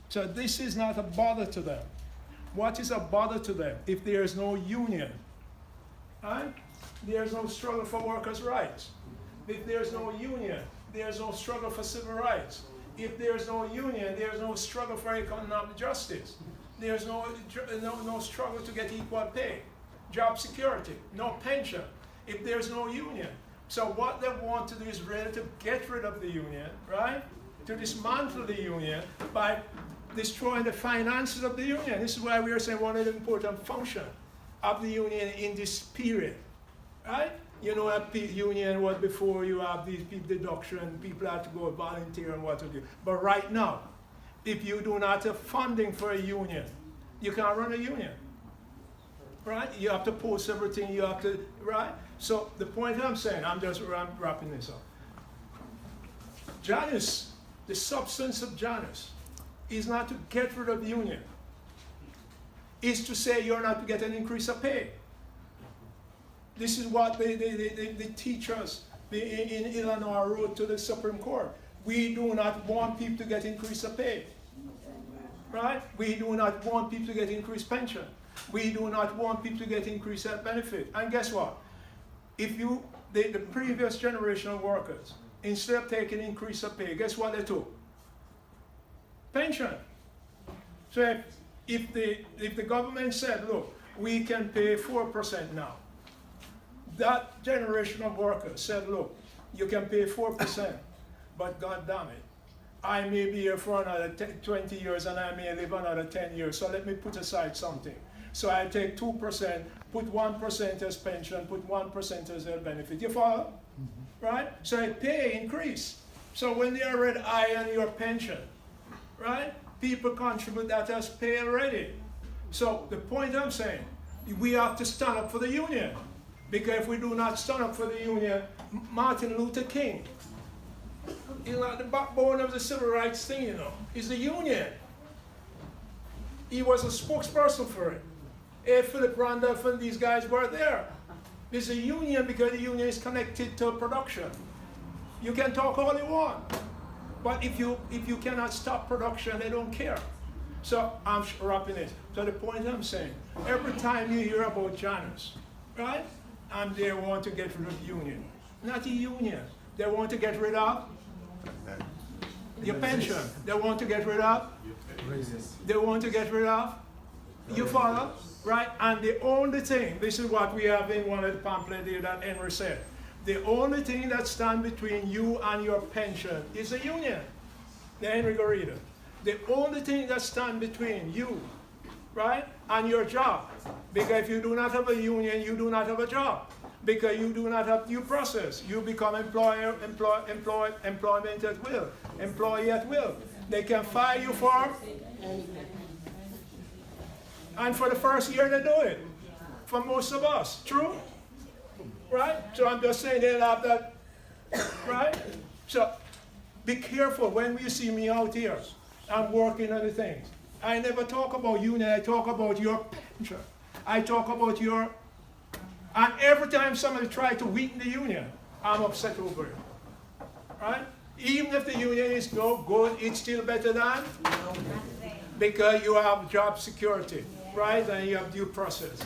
So this is not a bother to them. What is a bother to them? If there is no union, right? There's no struggle for workers' rights. If there's no union, there's no struggle for civil rights. If there's no union, there's no struggle for economic justice. There's no struggle to get equal pay, job security, no pension. If there's no union. So what they want to do is really to get rid of the union, right? To dismantle the union by destroying the finances of the union. This is why we are saying one of the important functions of the union in this period, right? You know, a union was before you have these deduction, people have to go volunteer and what to do. But right now, if you do not have funding for a union, you can't run a union, right? You have to post everything, you have to, right? So the point I'm saying, I'm wrapping this up. Janus, the substance of Janus, is not to get rid of the union. It's to say you're not to get an increase of pay. This is what they teach us in Illinois wrote to the Supreme Court. We do not want people to get increase of pay. Right? We do not want people to get increased pension. We do not want people to get increased health benefit. And guess what? If the previous generation of workers, instead of taking increase of pay, guess what they took? Pension. So if the government said, look, we can pay 4% now, that generation of workers said, look, you can pay 4%, but God damn it, I may be here for another 20 years and I may live another 10 years, so let me put aside something. So I take 2%, put 1% as pension, put 1% as health benefit. You follow? Mm-hmm. Right? So I pay increase. So when they are red eye on your pension, right? People contribute that as pay already. So the point I'm saying, we have to stand up for the union. Because if we do not stand up for the union, Martin Luther King, he's like the backbone of the civil rights thing, you know, is the union. He was a spokesperson for it. A. Philip Randolph and these guys were there. It's a union because the union is connected to production. You can talk all you want, but if you cannot stop production, they don't care. So I'm wrapping it. So the point I'm saying, every time you hear about Janus, right? And they want to get rid of the union. Not the union. They want to get rid of your pension. They want to get rid of. They want to get rid of. You follow? Right? And the only thing, this is what we have in one of the pamphlets here that Henry said. The only thing that stands between you and your pension is the union. The Henry go read it. The only thing that stands between you, right, and your job. Because if you do not have a union, you do not have a job. Because you do not have due process. You become employment at will, employee at will. They can fire you for, and for the first year they do it. For most of us, true? Right? So I'm just saying they'll have that, right? So be careful when you see me out here. I'm working on the things. I never talk about union, I talk about your pension. I talk about your, and every time somebody tries to weaken the union, I'm upset over it. Right? Even if the union is no good, it's still better than, because you have job security, right? And you have due process.